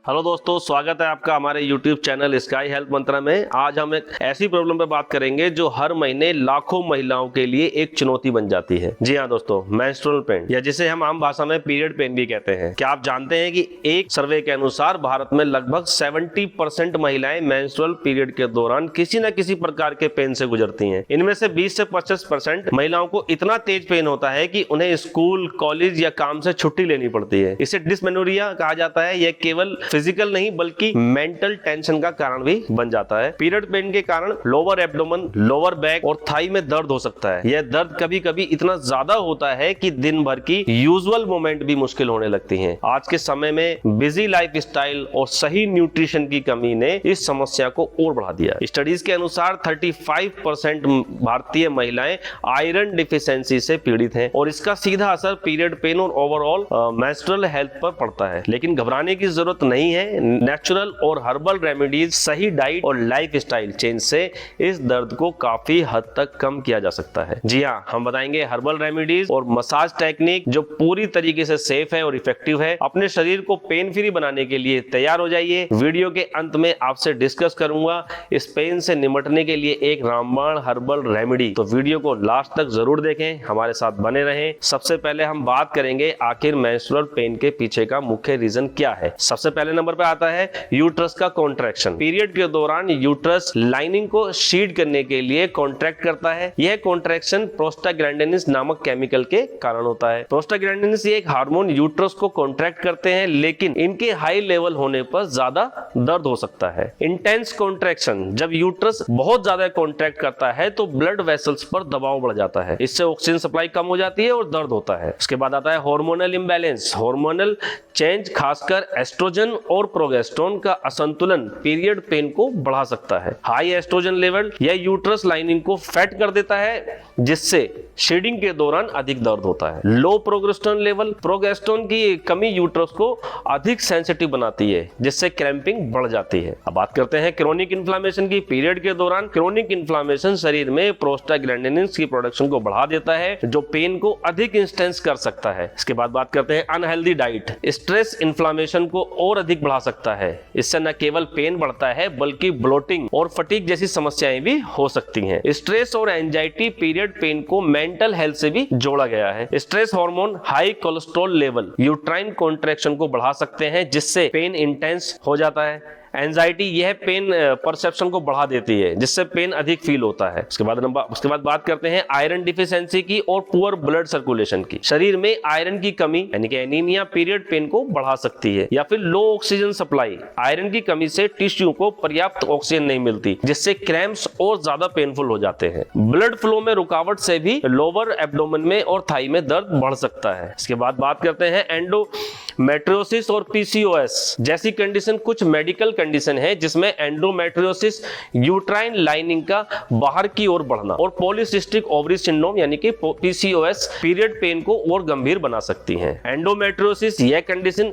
Hello दोस्तों, स्वागत है आपका हमारे YouTube चैनल स्काई हेल्थ मंत्रा में। आज हम एक ऐसी प्रॉब्लम पे बात करेंगे जो हर महीने लाखों महिलाओं के लिए एक चुनौती बन जाती है। जी हाँ दोस्तों, मेंस्ट्रुअल पेन या जिसे हम आम भाषा में पीरियड पेन भी कहते हैं। क्या आप जानते हैं कि एक सर्वे के अनुसार भारत में लगभग 70% महिलाएं मेंस्ट्रुअल पीरियड के दौरान किसी न किसी प्रकार के पेन से गुजरती हैं। इनमें से 20 से 25% महिलाओं को इतना तेज पेन होता है कि उन्हें स्कूल, कॉलेज या काम से छुट्टी लेनी पड़ती है। इसे डिस्मेनोरिया कहा जाता है। यह केवल फिजिकल नहीं बल्कि मेंटल टेंशन का कारण भी बन जाता है। पीरियड पेन के कारण लोअर एब्डोमेन, लोअर बैक और थाई में दर्द हो सकता है। यह दर्द कभी कभी इतना ज्यादा होता है कि दिन भर की यूजुअल मूवमेंट भी मुश्किल होने लगती है। आज के समय में बिजी लाइफ स्टाइल और सही न्यूट्रिशन की कमी ने इस समस्या को और बढ़ा दिया। स्टडीज के अनुसार 35% भारतीय महिलाएं आयरन डिफिशियंसी से पीड़ित हैं और इसका सीधा असर पीरियड पेन और ओवरऑल मेंस्ट्रुअल हेल्थ पर पड़ता है। लेकिन घबराने की जरूरत नहीं है। नेचुरल और हर्बल रेमेडीज, सही डाइट और लाइफ स्टाइल चेंज से इस दर्द को काफी हद तक कम किया जा सकता है। जी हाँ, हम बताएंगे हर्बल रेमेडीज और मसाज टेक्निक जो पूरी तरीके से सेफ है और इफेक्टिव है। अपने शरीर को पेन फ्री बनाने के लिए तैयार हो जाइए। वीडियो के अंत में आपसे डिस्कस करूंगा इस पेन से निपटने के लिए एक रामबाण हर्बल रेमेडी। तो वीडियो को लास्ट तक जरूर देखें, हमारे साथ बने रहें। सबसे पहले हम बात करेंगे आखिर मेंस्ट्रुअल पेन के पीछे का मुख्य रीजन क्या है। सबसे पहले नंबर पे आता है यूट्रस का कॉन्ट्रैक्शन। पीरियड के दौरान यूट्रस लाइनिंग को शीड करने के लिए कॉन्ट्रैक्ट करता है। यह कॉन्ट्रैक्शन प्रोस्टाग्लैंडिनिस नामक केमिकल के कारण होता है। प्रोस्टाग्लैंडिनिस ये एक हार्मोन यूट्रस को कॉन्ट्रैक्ट करते हैं, लेकिन इनके हाई लेवल होने पर ज्यादा दर्द हो सकता है। इंटेंस कॉन्ट्रैक्शन, जब यूट्रस बहुत ज्यादा कॉन्ट्रैक्ट करता है तो ब्लड वेसल्स पर दबाव बढ़ जाता है। इससे ऑक्सीजन सप्लाई कम हो जाती है और दर्द होता है। उसके बाद आता है हार्मोनल इंबैलेंस। हार्मोनल चेंज, खासकर एस्ट्रोजन और प्रोगेस्टेरोन का असंतुलन पीरियड पेन को बढ़ा सकता है। हाई एस्ट्रोजन लेवल यह यूट्रस लाइनिंग को फैट कर देता है, जिससे शेडिंग के दौरान अधिक दर्द होता है। लो प्रोगेस्टेरोन लेवल, प्रोगेस्टेरोन की कमी यूट्रस को अधिक सेंसिटिव बनाती है, जिससे क्रैम्पिंग बढ़ जाती है। अब बात करते हैं क्रोनिक इन्फ्लेमेशन की। पीरियड के दौरान क्रोनिक इन्फ्लेमेशन शरीर में प्रोस्टाग्लैंडिनिन्स की प्रोडक्शन को बढ़ा देता है, जो पेन को अधिक इंटेंस कर सकता है। इसके बाद बात करते हैं अनहेल्दी डाइट। स्ट्रेस इन्फ्लेमेशन को और अधिक बढ़ा सकता है। इससे न केवल पेन बढ़ता है बल्कि ब्लोटिंग और फटीग जैसी समस्याएं भी हो सकती हैं। स्ट्रेस और एंजाइटी पीरियड पेन को मेंटल हेल्थ से भी जोड़ा गया है। Stress hormone, high cholesterol level uterine contraction को बढ़ा सकते हैं, जिससे पेन इंटेंस हो जाता है। एंजाइटी यह पेन परसेप्शन को बढ़ा देती है, जिससे पेन अधिक फील होता है। उसके बाद बात करते हैं आयरन डिफिशियंसी की और पुअर ब्लड सर्कुलेशन की। शरीर में आयरन की कमी यानी कि एनीमिया पीरियड पेन को बढ़ा सकती है। या फिर लो ऑक्सीजन सप्लाई, आयरन की कमी से टिश्यू को पर्याप्त ऑक्सीजन नहीं मिलती, जिससे क्रैम्प्स और ज्यादा पेनफुल हो जाते हैं। ब्लड फ्लो में रुकावट से भी लोअर एब्डोमेन में और थाई में दर्द बढ़ सकता है। इसके बाद बात करते हैं एंडोमेट्रियोसिस और पीसीओएस जैसी कंडीशन। कुछ मेडिकल कंडीशन है जिसमें एंडोमेट्रियोसिस, यूट्राइन लाइनिंग का बाहर की ओर बढ़ना और पॉलीसिस्टिक ओवरी सिंड्रोम यानी कि पीसीओएस पीरियड पेन को और गंभीर बना सकती हैं। एंडोमेट्रियोसिस यह कंडीशन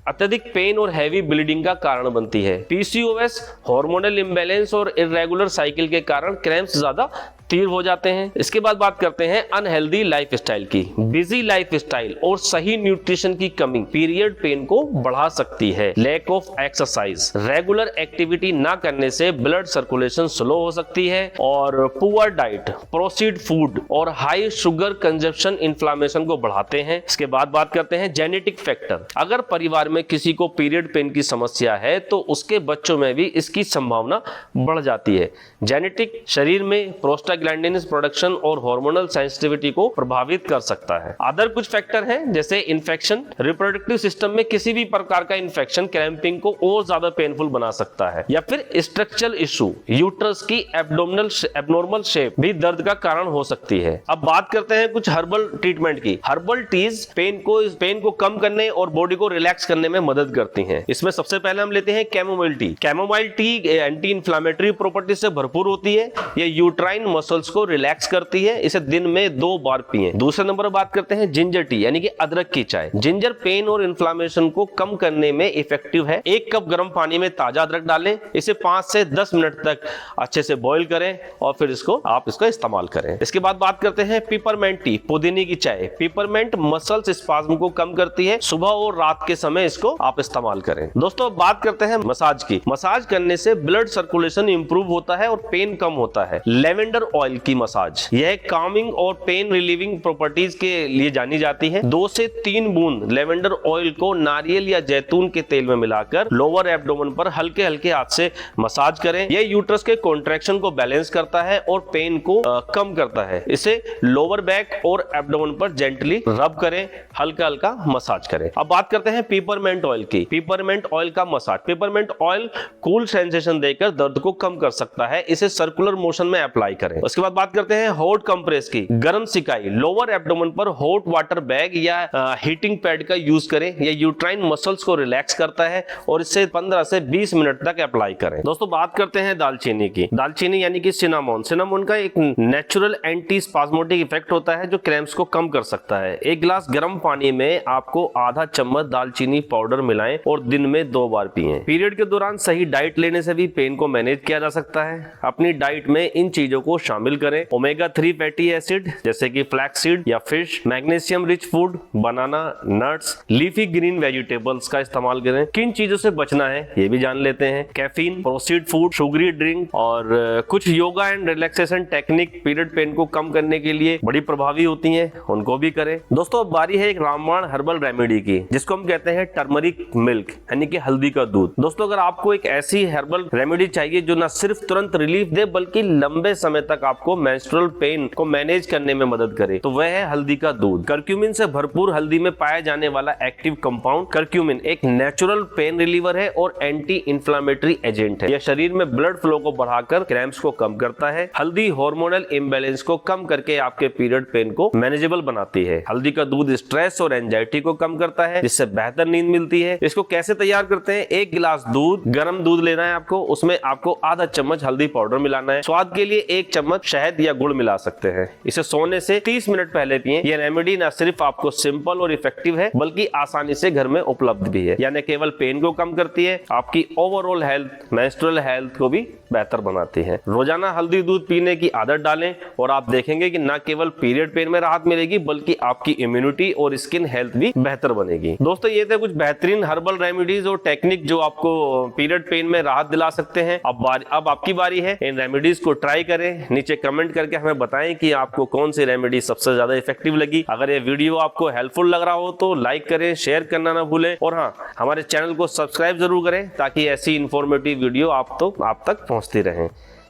अत्यधिक पेन और हैवी ब्लीडिंग का कारण बनती है। पीसीओएस हार्मोनल इंबैलेंस और इरेगुलर साइकिल के कारण क्रैम्प्स ज्यादा तीव्र हो जाते हैं। इसके बाद बात करते हैं अनहेल्दी लाइफस्टाइल की। बिजी लाइफस्टाइल और सही न्यूट्रिशन की कमी पीरियड पेन को बढ़ा सकती है। Lack of exercise, regular activity ना करने से ब्लड सर्कुलेशन स्लो हो सकती है। और पुअर डाइट, प्रोसेस्ड फूड और हाई शुगर कंजप्शन इन्फ्लेमेशन को बढ़ाते हैं। इसके बाद बात करते हैं जेनेटिक फैक्टर। अगर परिवार में किसी को पीरियड पेन की समस्या है तो उसके बच्चों में भी इसकी संभावना बढ़ जाती है। जेनेटिक शरीर में प्रोस्टाग्लैंडिनिस प्रोडक्शन और हार्मोनल सेंसिटिविटी को प्रभावित कर सकता है। अदर कुछ फैक्टर हैं जैसे इन्फेक्शन, रिप्रोडक्टिव सिस्टम में किसी भी प्रकार का इन्फेक्शन क्रैम्पिंग को और ज्यादा पेनफुल बना सकता है। या फिर स्ट्रक्चरल इशू, यूट्रस की एब्नॉर्मल शेप भी दर्द का कारण हो सकती है। अब बात करते हैं कुछ हर्बल ट्रीटमेंट की। हर्बल टीज पेन को कम करने और बॉडी को रिलैक्स करने में मदद करती हैं। इसमें सबसे पहले हम लेते हैं chamomile tea. Chamomile tea anti inflammatory property से भरपूर होती है। यह यूट्राइन मसल्स को रिलैक्स करती है। इसे दिन में 2 बार पिएं। दूसरे नंबर पर बात करते हैं जिंजर टी यानी कि अदरक की चाय। जिंजर पेन और इन्फ्लेमेशन को कम करने में इफेक्टिव है। 1 कप गर्म पानी में ताजा अदरक डालें, इसे 5 से 10 मिनट तक अच्छे से बॉईल करें और फिर आप इसका इस्तेमाल करें। इसके बाद बात करते हैं पिपरमेंट टी, पुदीने की चाय। पिपरमेंट मसल्स स्पाज्म को कम करती है। सुबह और रात के समय इसको आप इस्तेमाल करें। दोस्तों बात करते हैं मसाज की। मसाज करने से ब्लड सर्कुलेशन इंप्रूव होता है और पेन कम होता है। लेवेंडर ऑयल की मसाज, यह कामिंग और पेन रिलीविंग प्रॉपर्टीज के लिए जानी जाती है। 2 से 3 बूंद लेवेंडर ऑयल को नारियल या जैतून के तेल में मिलाकर लोअर एब्डोमेन पर हल्के हल्के हाथ से मसाज करें। यह यूट्रस के कॉन्ट्रैक्शन को बैलेंस करता है और पेन को कम करता है। इसे लोअर बैक और एब्डोमेन पर जेंटली रब करें, हल्का हल्का मसाज करें। अब बात करते हैं पिपरमेंट ऑयल की। पिपरमेंट ऑयल का massage. Peppermint oil cool sensation देकर दर्द को कम कर सकता है। इसे सर्कुलर मोशन में अप्लाई करें। उसके बाद बात करते हैं हॉट कंप्रेस की। गर्म सिकाई, लोअर एब्डोमेन पर हॉट वाटर बैग या हीटिंग पैड का यूज करें। यह यूट्राइन मसल्स को रिलैक्स करता है और इसे 15 से 20 मिनट तक अप्लाई करें। दोस्तों बात करते हैं दालचीनी की। दालचीनी यानी कि सिनामोन। सिनामोन का एक नेचुरल एंटी स्पाज्मोटिक इफेक्ट होता है जो क्रैम्प्स को कम कर सकता है। 1 गिलास गर्म पानी में आपको आधा चम्मच दालचीनी पाउडर मिलाएं और दिन में 2 बार पिएं। पीरियड के दौरान सही डाइट लेने से भी पेन को मैनेज किया जा सकता है। अपनी डाइट में इन चीजों को शामिल करें। ओमेगा 3 फैटी एसिड जैसे कि फ्लैक्सीड या फिश, मैग्नीशियम रिच फूड, बनाना, नट्स, लीफी ग्रीन वेजिटेबल्स का इस्तेमाल करें। किन चीजों से बचना है ये भी जान लेते हैं। Caffeine, processed food, sugary drink और कुछ yoga and relaxation technique period pain को कम करने के लिए बड़ी प्रभावी होती हैं, उनको भी करें। दोस्तों अब बारी है एक रामबाण हर्बल रेमेडी की, जिसको हम कहते हैं टर्मरिक मिल्क यानी कि हल्दी का दूध। दोस्तों अगर आपको एक ऐसी हर्बल रेमेडी चाहिए जो न सिर्फ तुरंत रिलीफ दे बल्कि लंबे समय तक आपको मेंस्ट्रुअल पेन को मैनेज करने में मदद करे, तो वह है हल्दी का दूध। कर्क्यूमिन से भरपूर हल्दी में पाया जाने वाला एक्टिव कंपाउंड कर्क्यूमिन एक नेचुरल पेन रिलीवर है और एंटी इंफ्लेमेटरी एजेंट है। यह शरीर में ब्लड फ्लो को बढ़ाकर क्रैम्प्स को कम करता है। हल्दी हार्मोनल इम्बैलेंस को कम करके आपके पीरियड पेन को मैनेजेबल बनाती है। हल्दी का दूध स्ट्रेस और एंजाइटी को कम करता है, जिससे बेहतर नींद मिलती है। इसको कैसे तैयार करते हैं? 1 गिलास दूध, गर्म दूध लेना है आपको, उसमें आपको आधा चम्मच हल्दी पाउडर मिलाना है। स्वाद के लिए 1 चम्मच शहद या गुड़ मिला सकते हैं। इसे सोने से 30 मिनट पहले पिएं। यह रेमेडी न सिर्फ आपको सिंपल और इफेक्टिव है बल्कि आसानी से घर में उपलब्ध भी है। यानी केवल पेन को कम करती है, आपकी ओवरऑल हेल्थ, मेंस्ट्रुअल हेल्थ को भी बेहतर बनाती है। रोजाना हल्दी दूध पीने की आदत डालें और आप देखेंगे कि न केवल पीरियड पेन में राहत मिलेगी बल्कि आपकी इम्यूनिटी और स्किन हेल्थ भी बेहतर बनेगी। दोस्तों ये थे कुछ बेहतरीन हर्बल रेमेडीज और टेक्निक जो आपको पीरियड पेन में राहत दिला सकते हैं। अब आपकी बारी है, इन रेमेडीज को ट्राई करें। नीचे कमेंट करके हमें बताएं कि आपको कौन सी रेमेडी सबसे ज्यादा इफेक्टिव लगी। अगर ये वीडियो आपको हेल्पफुल लग रहा हो तो लाइक करें, शेयर करना ना भूलें और हाँ, हमारे चैनल को सब्सक्राइब जरूर करें ताकि ऐसी इंफॉर्मेटिव वीडियो आप तक पहुंचती रहें।